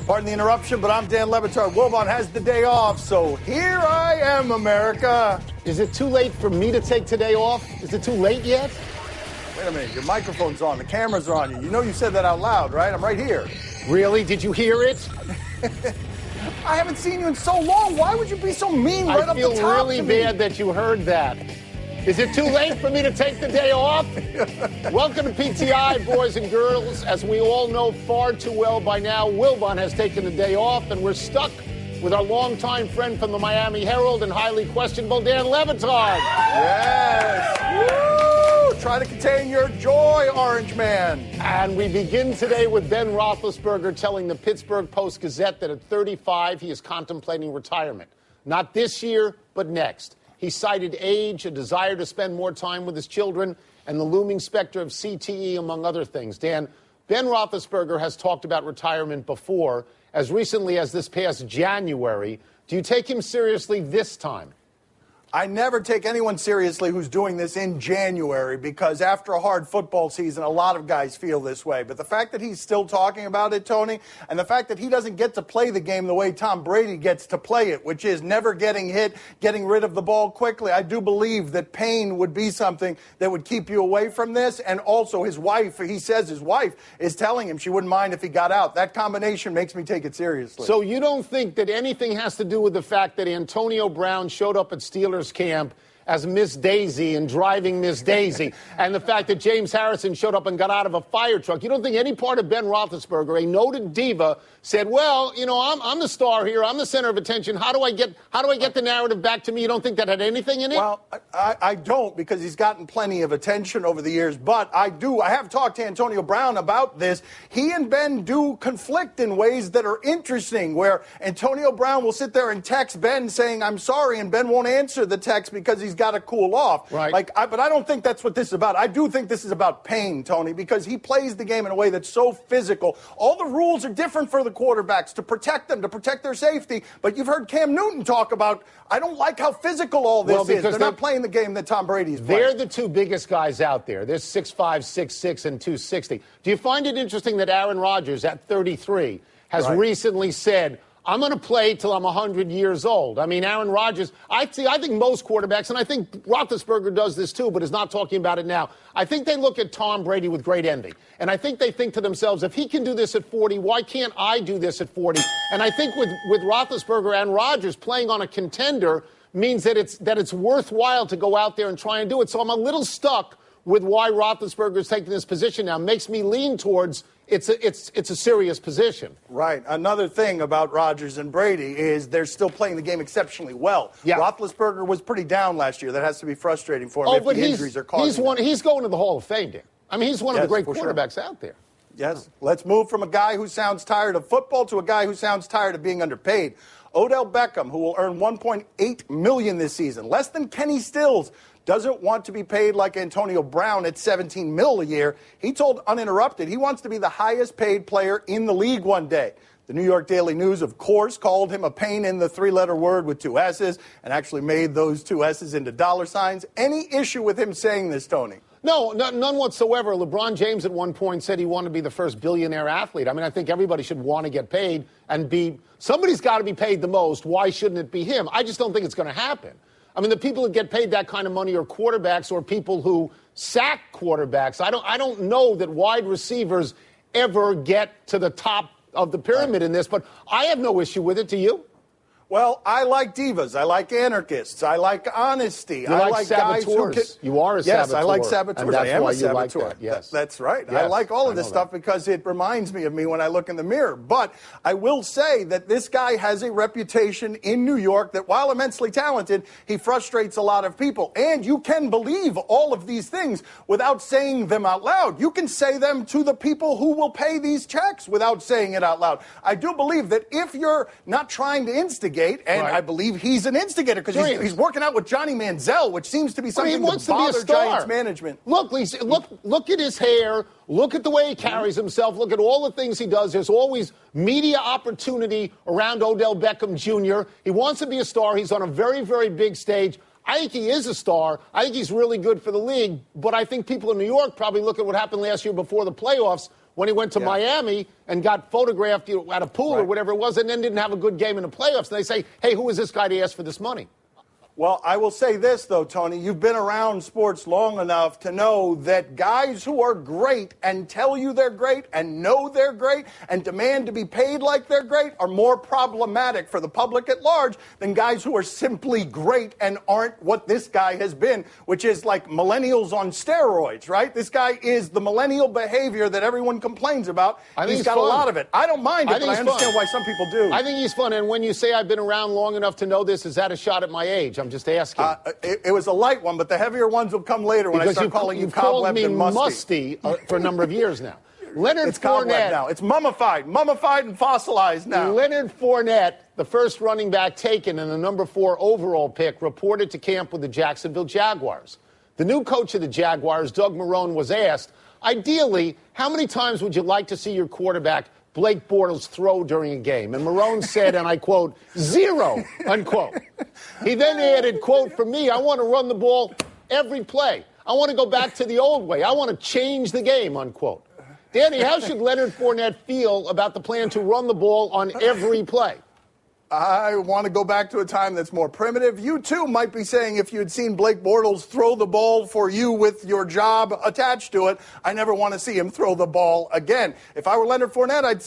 Pardon the interruption, but I'm Dan Levitard. Wilbon has the day off, so here I am, America. Is it too late for me to take today off? Is it too late yet? Wait a minute, your microphone's on, the cameras are on you. You know you said that out loud, right? I'm right here. Really? Did you hear it? I haven't seen you in so long. Why would you be so mean right up the top? I feel really bad that you heard that. Is it too late for me to take the day off? Welcome to PTI, boys and girls. As we all know far too well by now, Wilbon has taken the day off, and we're stuck with our longtime friend from the Miami Herald and highly questionable Dan Levitard. Yes. Woo! Try to contain your joy, Orange Man. And we begin today with Ben Roethlisberger telling the Pittsburgh Post-Gazette that at 35, he is contemplating retirement. Not this year, but next. He cited age, a desire to spend more time with his children, and the looming specter of CTE, among other things. Dan, Ben Roethlisberger has talked about retirement before, as recently as this past January. Do you take him seriously this time? I never take anyone seriously who's doing this in January because after a hard football season, a lot of guys feel this way. But the fact that he's still talking about it, Tony, and the fact that he doesn't get to play the game the way Tom Brady gets to play it, which is never getting hit, getting rid of the ball quickly, I do believe that pain would be something that would keep you away from this. And also his wife, he says his wife is telling him she wouldn't mind if he got out. That combination makes me take it seriously. So you don't think that anything has to do with the fact that Antonio Brown showed up at Steelers camp as Miss Daisy and driving Miss Daisy, and the fact that James Harrison showed up and got out of a fire truck? You don't think any part of Ben Roethlisberger, a noted diva, said, well, you know, I'm the star here, I'm the center of attention, how do I get the narrative back to me? You don't think that had anything in it? Well, I don't, because he's gotten plenty of attention over the years, but I have talked to Antonio Brown about this. He and Ben do conflict in ways that are interesting, where Antonio Brown will sit there and text Ben saying, I'm sorry, and Ben won't answer the text because he's got to cool off. Right. But I don't think that's what this is about. I do think this is about pain, Tony, because he plays the game in a way that's so physical. All the rules are different for the quarterbacks to protect them, to protect their safety. But you've heard Cam Newton talk about, I don't like how physical all this is. They're not playing the game that Tom Brady's playing. They're the two biggest guys out there. They're 6'5", 6'6", and 260. Do you find it interesting that Aaron Rodgers, at 33, has recently said, I'm going to play till I'm 100 years old? I mean, Aaron Rodgers, I think most quarterbacks, and I think Roethlisberger does this too, but is not talking about it now. I think they look at Tom Brady with great envy. And I think they think to themselves, if he can do this at 40, why can't I do this at 40? And I think with Roethlisberger and Rodgers playing on a contender means that it's worthwhile to go out there and try and do it. So I'm a little stuck with why Roethlisberger is taking this position now. Makes me lean towards it's a serious position. Right. Another thing about Rodgers and Brady is they're still playing the game exceptionally well. Yeah. Roethlisberger was pretty down last year. That has to be frustrating for him if the injuries are causing him. He's going to the Hall of Fame, Dan. I mean, he's one of the great quarterbacks out there. Yes. Let's move from a guy who sounds tired of football to a guy who sounds tired of being underpaid. Odell Beckham, who will earn $1.8 million this season, less than Kenny Stills, doesn't want to be paid like Antonio Brown at $17 million a year. He told Uninterrupted he wants to be the highest paid player in the league one day. The New York Daily News, of course, called him a pain in the three-letter word with two S's and actually made those two S's into dollar signs. Any issue with him saying this, Tony? No, none whatsoever. LeBron James at one point said he wanted to be the first billionaire athlete. I mean, I think everybody should want to get paid and somebody's got to be paid the most. Why shouldn't it be him? I just don't think it's going to happen. I mean, the people who get paid that kind of money are quarterbacks or people who sack quarterbacks. I don't know that wide receivers ever get to the top of the pyramid in this, but I have no issue with it. Do you? Well, I like divas. I like anarchists. I like honesty. I like guys saboteurs. Who can... You are a saboteur. Yes, I like saboteurs. And that's I am why a saboteur. You like that. Yes. That's right. Yes, I like all of this stuff because it reminds me of me when I look in the mirror. But I will say that this guy has a reputation in New York that, while immensely talented, he frustrates a lot of people. And you can believe all of these things without saying them out loud. You can say them to the people who will pay these checks without saying it out loud. I do believe that if you're not trying to instigate, and I believe he's an instigator because he's working out with Johnny Manziel, which seems to be something that bothers Giants management. Look at his hair. Look at the way he carries himself. Look at all the things he does. There's always media opportunity around Odell Beckham Jr. He wants to be a star. He's on a very, very big stage. I think he is a star. I think he's really good for the league. But I think people in New York probably look at what happened last year before the playoffs when he went to Miami and got photographed at a pool or whatever it was, and then didn't have a good game in the playoffs. And they say, hey, who is this guy to ask for this money? Well, I will say this, though, Tony. You've been around sports long enough to know that guys who are great and tell you they're great and know they're great and demand to be paid like they're great are more problematic for the public at large than guys who are simply great and aren't what this guy has been, which is like millennials on steroids, right? This guy is the millennial behavior that everyone complains about. He's got a lot of it. I don't mind it, but I understand why some people do. I think he's fun. And when you say I've been around long enough to know this, is that a shot at my age? I'm just asking. It was a light one, but the heavier ones will come later when I start calling you cobwebbed and musty. For a number of years now. It's cobwebbed now. It's mummified and fossilized now. Leonard Fournette, the first running back taken and the number 4 overall pick, reported to camp with the Jacksonville Jaguars. The new coach of the Jaguars, Doug Marrone, was asked, ideally, how many times would you like to see your quarterback Blake Bortles throw during a game? And Marrone said, and I quote, 0, unquote. He then added, quote, for me, I want to run the ball every play. I want to go back to the old way. I want to change the game, unquote. Danny, how should Leonard Fournette feel about the plan to run the ball on every play? I want to go back to a time that's more primitive. You, too, might be saying if you had seen Blake Bortles throw the ball for you with your job attached to it, I never want to see him throw the ball again. If I were Leonard Fournette, I'd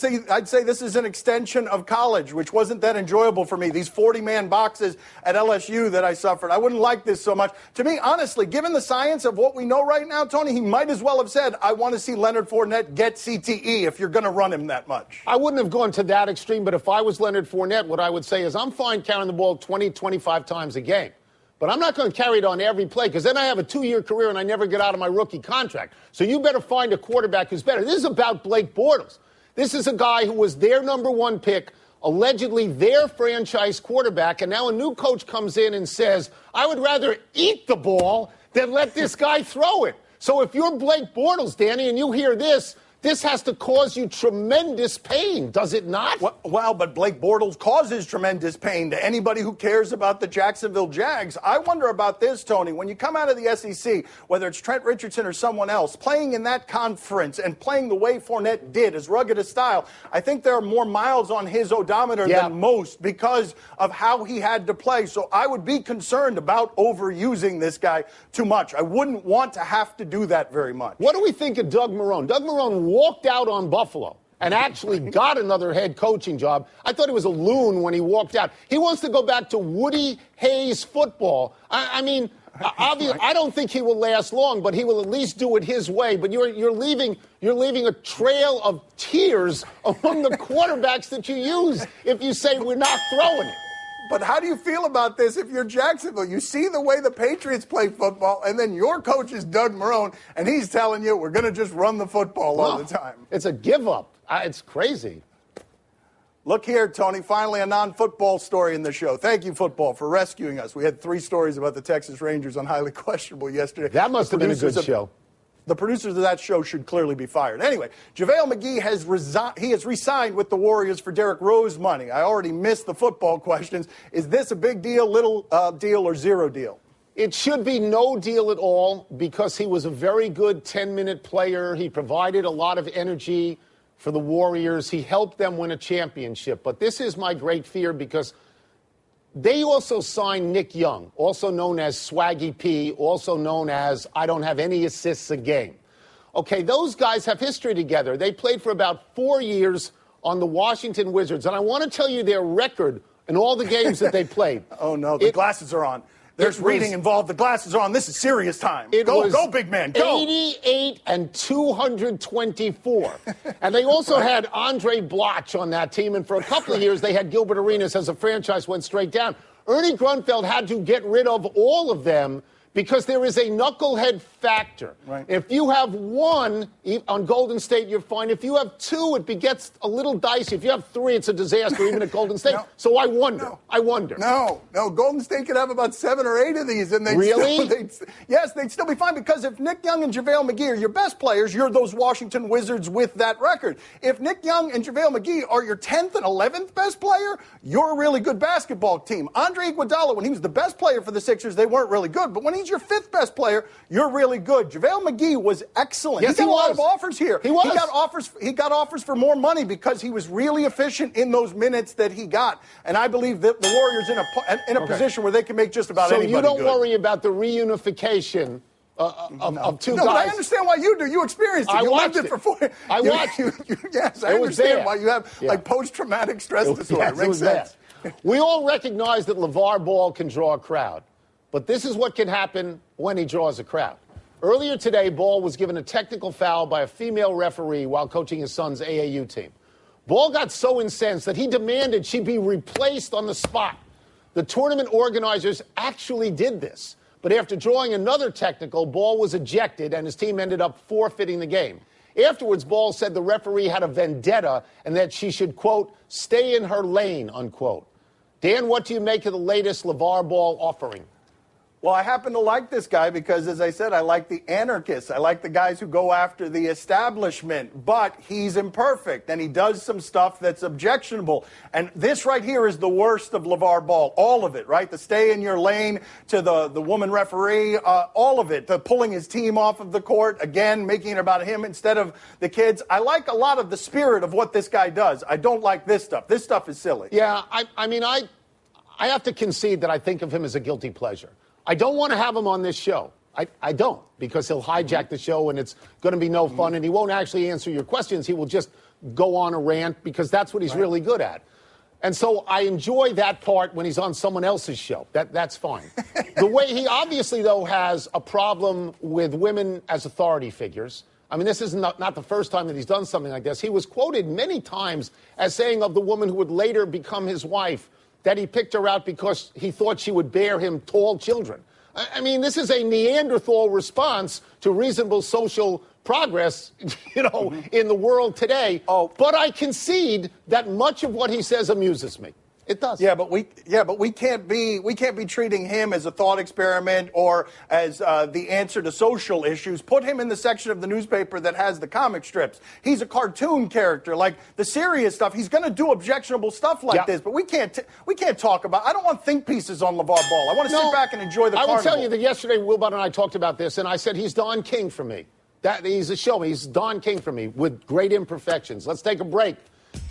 say this is an extension of college, which wasn't that enjoyable for me. These 40-man boxes at LSU that I suffered, I wouldn't like this so much. To me, honestly, given the science of what we know right now, Tony, he might as well have said, I want to see Leonard Fournette get CTE if you're going to run him that much. I wouldn't have gone to that extreme, but if I was Leonard Fournette, what I would say is I'm fine carrying the ball 20, 25 times a game. But I'm not going to carry it on every play because then I have a 2-year career and I never get out of my rookie contract. So you better find a quarterback who's better. This is about Blake Bortles. This is a guy who was their number 1 pick, allegedly their franchise quarterback, and now a new coach comes in and says, I would rather eat the ball than let this guy throw it. So if you're Blake Bortles, Danny, and you hear this has to cause you tremendous pain, does it not? Well, but Blake Bortles causes tremendous pain to anybody who cares about the Jacksonville Jags. I wonder about this, Tony. When you come out of the SEC, whether it's Trent Richardson or someone else, playing in that conference and playing the way Fournette did, as rugged a style, I think there are more miles on his odometer than most because of how he had to play. So I would be concerned about overusing this guy too much. I wouldn't want to have to do that very much. What do we think of Doug Marrone? Doug Marrone walked out on Buffalo and actually got another head coaching job. I thought he was a loon when he walked out. He wants to go back to Woody Hayes football. I mean, obviously, I don't think he will last long, but he will at least do it his way. But you're leaving a trail of tears among the quarterbacks that you use if you say we're not throwing it. But how do you feel about this if you're Jacksonville? You see the way the Patriots play football, and then your coach is Doug Marrone, and he's telling you we're going to just run the football all the time. It's a give-up. It's crazy. Look here, Tony, finally a non-football story in the show. Thank you, football, for rescuing us. We had 3 stories about the Texas Rangers on Highly Questionable yesterday. That must have been a good show. The producers of that show should clearly be fired. Anyway, JaVale McGee has re-signed with the Warriors for Derrick Rose money. I already missed the football questions. Is this a big deal, little deal, or zero deal? It should be no deal at all because he was a very good 10-minute player. He provided a lot of energy for the Warriors. He helped them win a championship. But this is my great fear because they also signed Nick Young, also known as Swaggy P, also known as I don't have any assists a game. Okay, those guys have history together. They played for about 4 years on the Washington Wizards. And I want to tell you their record in all the games that they played. Oh, no, the glasses are on. There's reading involved. The glasses are on. This is serious time. Go, big man, go. 88 and 224. And they also had Andre Bloch on that team. And for a couple of years, they had Gilbert Arenas as a franchise went straight down. Ernie Grunfeld had to get rid of all of them because there is a knucklehead factor. Right. If you have 1 on Golden State, you're fine. If you have 2, it gets a little dicey. If you have 3, it's a disaster, even at Golden State. No. So I wonder. No, Golden State could have about 7 or 8 of these. And they'd still be fine because if Nick Young and JaVale McGee are your best players, you're those Washington Wizards with that record. If Nick Young and JaVale McGee are your 10th and 11th best player, you're a really good basketball team. Andre Iguodala, when he was the best player for the Sixers, they weren't really good. But when he he's your fifth best player, you're really good. JaVale McGee was excellent. Yes, he got a lot of offers here. He was. He got offers for more money because he was really efficient in those minutes that he got. And I believe that the Warriors in a position where they can make just about anybody good. So you don't worry about the reunification of two guys. But I understand why you do. You experienced it. You lived it for 4 years. I watched it. Yes, I understand why you have like post-traumatic stress disorder. Yes, makes sense. We all recognize that LeVar Ball can draw a crowd, but this is what can happen when he draws a crowd. Earlier today, Ball was given a technical foul by a female referee while coaching his son's AAU team. Ball got so incensed that he demanded she be replaced on the spot. The tournament organizers actually did this. But after drawing another technical, Ball was ejected and his team ended up forfeiting the game. Afterwards, Ball said the referee had a vendetta and that she should, quote, stay in her lane, unquote. Dan, what do you make of the latest LeVar Ball offering? Well, I happen to like this guy because, as I said, I like the anarchists. I like the guys who go after the establishment. But he's imperfect, and he does some stuff that's objectionable. And this right here is the worst of LeVar Ball. All of it, right? The stay in your lane to the woman referee, all of it. The pulling his team off of the court, again, making it about him instead of the kids. I like a lot of the spirit of what this guy does. I don't like this stuff. This stuff is silly. Yeah, I have to concede that I think of him as a guilty pleasure. I don't want to have him on this show. I don't, because he'll hijack the show and it's going to be no fun and he won't actually answer your questions. He will just go on a rant because that's what he's really good at. And so I enjoy that part when he's on someone else's show. That's fine. The way he obviously, though, has a problem with women as authority figures. I mean, this is not the first time that he's done something like this. He was quoted many times as saying of the woman who would later become his wife that he picked her out because he thought she would bear him tall children. I mean, this is a Neanderthal response to reasonable social progress, in the world today. But I concede that much of what he says amuses me. It does. Yeah, but we can't be treating him as a thought experiment or as the answer to social issues. Put him in the section of the newspaper that has the comic strips. He's a cartoon character. Like the serious stuff, he's going to do objectionable stuff like this. But we can't talk about. I don't want think pieces on LeVar Ball. I want to sit back and enjoy the carnival. I will tell you that yesterday Wilbot and I talked about this, and I said he's Don King for me. He's a showman. He's Don King for me with great imperfections. Let's take a break.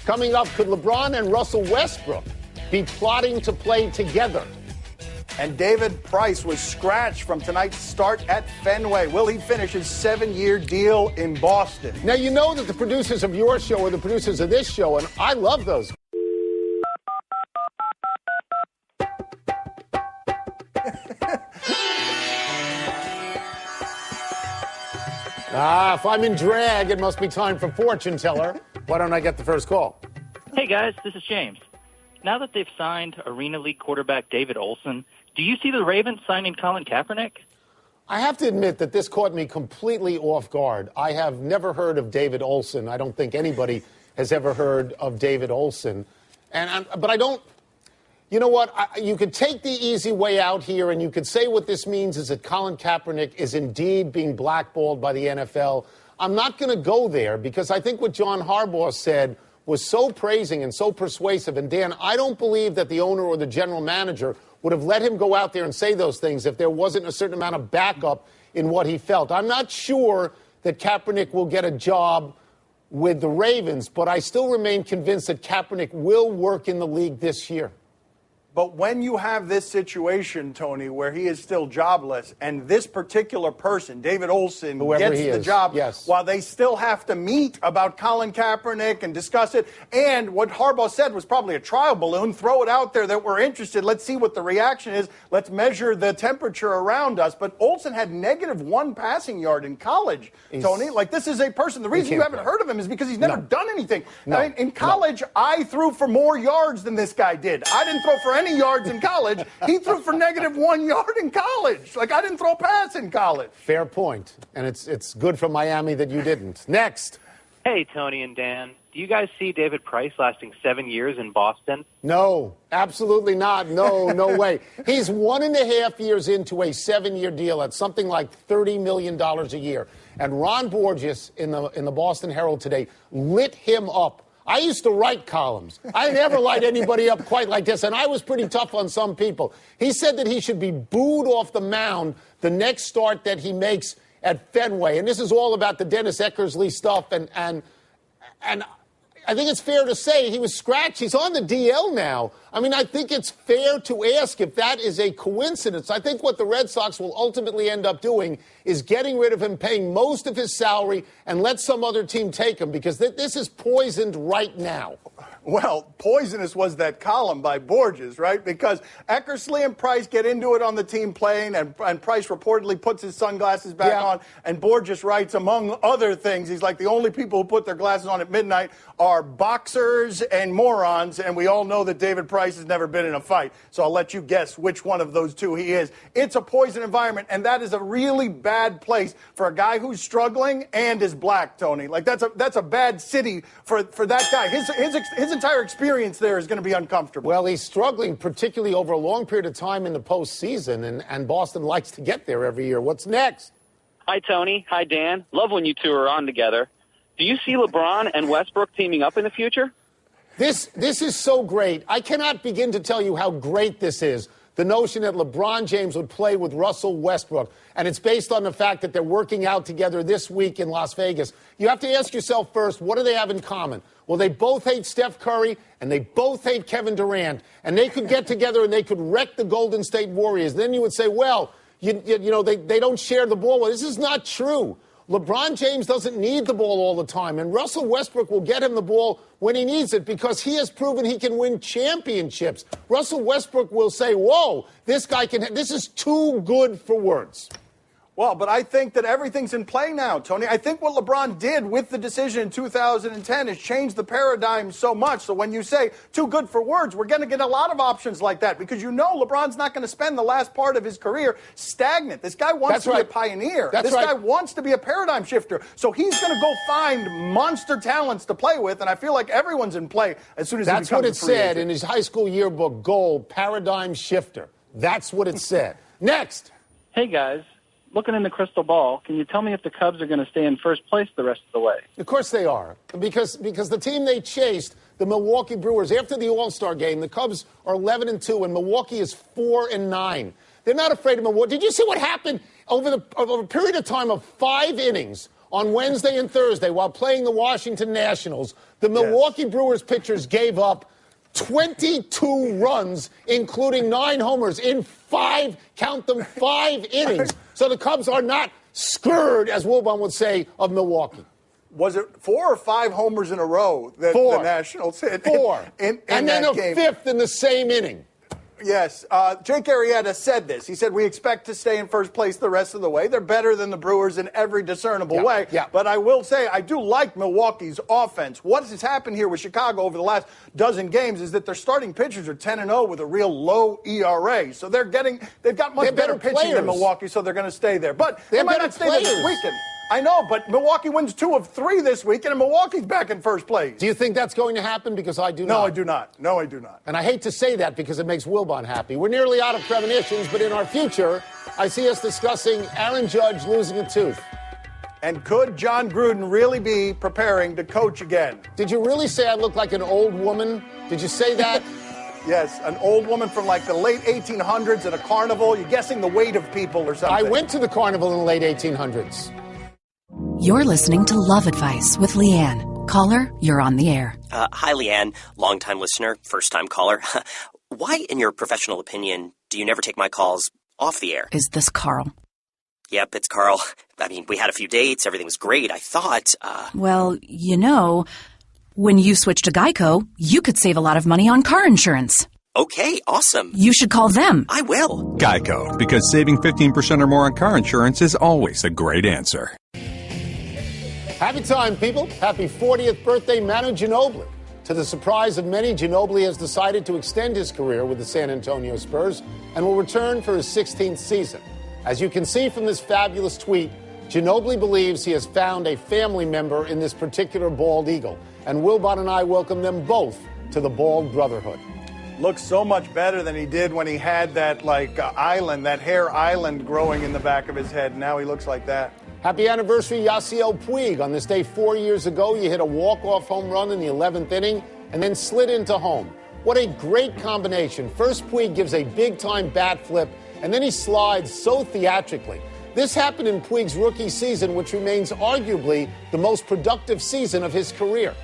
Coming up, could LeBron and Russell Westbrook be plotting to play together? And David Price was scratched from tonight's start at Fenway. Will he finish his 7-year deal in Boston? Now, you know that the producers of your show are the producers of this show, and I love those. If I'm in drag, it must be time for fortune teller. Why don't I get the first call? Hey, guys, this is James. Now that they've signed Arena League quarterback David Olson, do you see the Ravens signing Colin Kaepernick? I have to admit that this caught me completely off guard. I have never heard of David Olson. I don't think anybody has ever heard of David Olson. But I don't. You know what? You could take the easy way out here, and you could say what this means is that Colin Kaepernick is indeed being blackballed by the NFL. I'm not going to go there because I think what John Harbaugh said was so praising and so persuasive. And, Dan, I don't believe that the owner or the general manager would have let him go out there and say those things if there wasn't a certain amount of backup in what he felt. I'm not sure that Kaepernick will get a job with the Ravens, but I still remain convinced that Kaepernick will work in the league this year. But when you have this situation, Tony, where he is still jobless, and this particular person, David Olson, gets the job, while they still have to meet about Colin Kaepernick and discuss it, and what Harbaugh said was probably a trial balloon, throw it out there that we're interested, let's see what the reaction is, let's measure the temperature around us. But Olson had -1 passing yard in college, Tony. Like, this is a person, the reason you haven't heard of him is because he's never done anything. I mean, in college, I threw for more yards than this guy did. I didn't throw for any yards in college. He threw for -1 yard in college. Like, I didn't throw a pass in college. Fair point. And it's good for Miami that you didn't. Next. Hey, Tony and Dan. Do you guys see David Price lasting 7 years in Boston? No, absolutely not. No way. He's 1.5 years into a 7-year deal at something like $30 million a year. And Ron Borges in the Boston Herald today lit him up I used to write columns. I never light anybody up quite like this, and I was pretty tough on some people. He said that he should be booed off the mound the next start that he makes at Fenway. And this is all about the Dennis Eckersley stuff, and I think it's fair to say he was scratched. He's on the DL now. I mean, I think it's fair to ask if that is a coincidence. I think what the Red Sox will ultimately end up doing is getting rid of him, paying most of his salary, and let some other team take him, because this is poisoned right now. Well, poisonous was that column by Borges, right? Because Eckersley and Price get into it on the team plane, and Price reportedly puts his sunglasses back on, and Borges writes, among other things, he's like, the only people who put their glasses on at midnight are boxers and morons, and we all know that David Price has never been in a fight. So I'll let you guess which one of those two he is. It's a poison environment, and that is a really bad place for a guy who's struggling and is black, Tony. Like, that's a bad city for that guy. His entire experience there is going to be uncomfortable. Well, he's struggling, particularly over a long period of time in the postseason, and Boston likes to get there every year. What's next? Hi, Tony. Hi, Dan. Love when you two are on together. Do you see LeBron and Westbrook teaming up in the future? This is so great. I cannot begin to tell you how great this is. The notion that LeBron James would play with Russell Westbrook, and it's based on the fact that they're working out together this week in Las Vegas. You have to ask yourself first, what do they have in common? Well, they both hate Steph Curry, and they both hate Kevin Durant, and they could get together and they could wreck the Golden State Warriors. Then you would say, well, you know, they don't share the ball. Well, this is not true. LeBron James doesn't need the ball all the time, and Russell Westbrook will get him the ball when he needs it because he has proven he can win championships. Russell Westbrook will say, whoa, this is too good for words. Well, but I think that everything's in play now, Tony. I think what LeBron did with the decision in 2010 has changed the paradigm so much. So when you say too good for words, we're going to get a lot of options like that because you know LeBron's not going to spend the last part of his career stagnant. This guy wants to be a pioneer. This guy wants to be a paradigm shifter. So he's going to go find monster talents to play with, and I feel like everyone's in play as soon as he becomes a free agent. That's what it said in his high school yearbook goal, paradigm shifter. That's what it said. Next. Hey, guys. Looking in the crystal ball, can you tell me if the Cubs are going to stay in first place the rest of the way? Of course they are, because the team they chased, the Milwaukee Brewers, after the All-Star game, the Cubs are 11-2, and Milwaukee is 4-9. They're not afraid of Milwaukee. Did you see what happened over a period of time of 5 innings on Wednesday and Thursday while playing the Washington Nationals? The Milwaukee Brewers pitchers gave up 22 runs, including 9 homers in 5 innings. So the Cubs are not scared, as Wilbon would say, of Milwaukee. Was it 4 or 5 homers in a row that the Nationals hit? 4. In and then a game? 5th in the same inning. Yes. Jake Arrieta said this. He said, we expect to stay in first place the rest of the way. They're better than the Brewers in every discernible way. Yeah. But I will say, I do like Milwaukee's offense. What has happened here with Chicago over the last dozen games is that their starting pitchers are 10-0 with a real low ERA. So they've got much better pitching than Milwaukee, so they're going to stay there. But they might not stay there this weekend. I know, but Milwaukee wins 2 of 3 this weekend, and Milwaukee's back in first place. Do you think that's going to happen? Because I do not. No, I do not. No, I do not. And I hate to say that because it makes Wilbon happy. We're nearly out of premonitions, but in our future, I see us discussing Aaron Judge losing a tooth. And could John Gruden really be preparing to coach again? Did you really say I look like an old woman? Did you say that? Yes, an old woman from like the late 1800s at a carnival. You're guessing the weight of people or something. I went to the carnival in the late 1800s. You're listening to Love Advice with Leanne. Caller, you're on the air. Hi, Leanne. Long-time listener, first-time caller. Why, in your professional opinion, do you never take my calls off the air? Is this Carl? Yep, it's Carl. I mean, we had a few dates. Everything was great. I thought, Well, you know, when you switch to Geico, you could save a lot of money on car insurance. Okay, awesome. You should call them. I will. Geico, because saving 15% or more on car insurance is always a great answer. Happy time, people. Happy 40th birthday, Manu Ginobili. To the surprise of many, Ginobili has decided to extend his career with the San Antonio Spurs and will return for his 16th season. As you can see from this fabulous tweet, Ginobili believes he has found a family member in this particular bald eagle. And Wilbon and I welcome them both to the Bald Brotherhood. Looks so much better than he did when he had that, island, that hair island growing in the back of his head. Now he looks like that. Happy anniversary, Yasiel Puig. On this day 4 years ago, you hit a walk-off home run in the 11th inning and then slid into home. What a great combination. First, Puig gives a big-time bat flip, and then he slides so theatrically. This happened in Puig's rookie season, which remains arguably the most productive season of his career.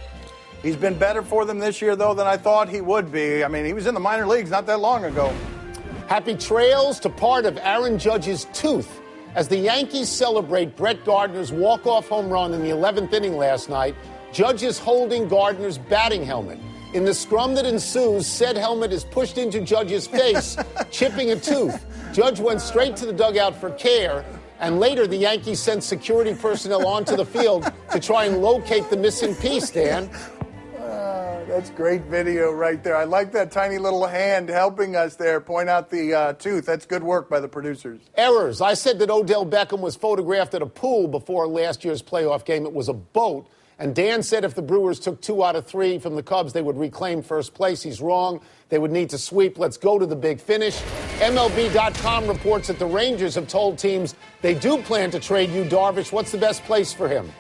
He's been better for them this year, though, than I thought he would be. I mean, he was in the minor leagues not that long ago. Happy trails to part of Aaron Judge's tooth. As the Yankees celebrate Brett Gardner's walk-off home run in the 11th inning last night, Judge is holding Gardner's batting helmet. In the scrum that ensues, said helmet is pushed into Judge's face, chipping a tooth. Judge went straight to the dugout for care, and later the Yankees sent security personnel onto the field to try and locate the missing piece, Dan. That's great video right there. I like that tiny little hand helping us there point out the tooth. That's good work by the producers. Errors. I said that Odell Beckham was photographed at a pool before last year's playoff game. It was a boat. And Dan said if the Brewers took 2 out of 3 from the Cubs, they would reclaim first place. He's wrong. They would need to sweep. Let's go to the big finish. MLB.com reports that the Rangers have told teams they do plan to trade Yu Darvish. What's the best place for him?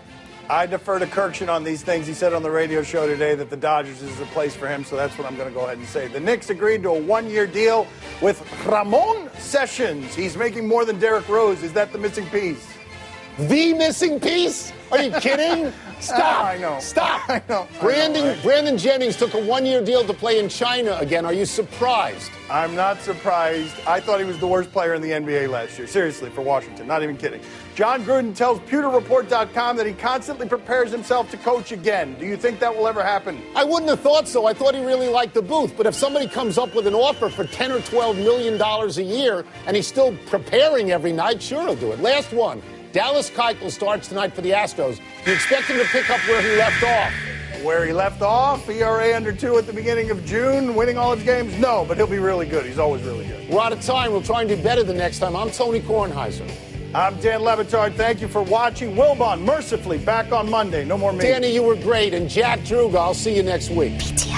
I defer to Kirkshin on these things. He said on the radio show today that the Dodgers is the place for him, so that's what I'm going to go ahead and say. The Knicks agreed to a 1-year deal with Ramon Sessions. He's making more than Derrick Rose. Is that the missing piece? The missing piece? Are you kidding? Stop. I know. Stop. I know. Brandon Jennings took a 1-year deal to play in China again. Are you surprised? I'm not surprised. I thought he was the worst player in the NBA last year. Seriously, for Washington. Not even kidding. John Gruden tells PewterReport.com that he constantly prepares himself to coach again. Do you think that will ever happen? I wouldn't have thought so. I thought he really liked the booth. But if somebody comes up with an offer for $10 or $12 million a year and he's still preparing every night, sure he'll do it. Last one. Dallas Keuchel starts tonight for the Astros. Do you expect him to pick up where he left off? Where he left off, ERA under 2 at the beginning of June, winning all his games? No, but he'll be really good. He's always really good. We're out of time. We'll try and do better the next time. I'm Tony Kornheiser. I'm Dan Levitard. Thank you for watching. Wilbon, mercifully, back on Monday. No more meetings. Danny, you were great. And Jack Druga, I'll see you next week. PTO.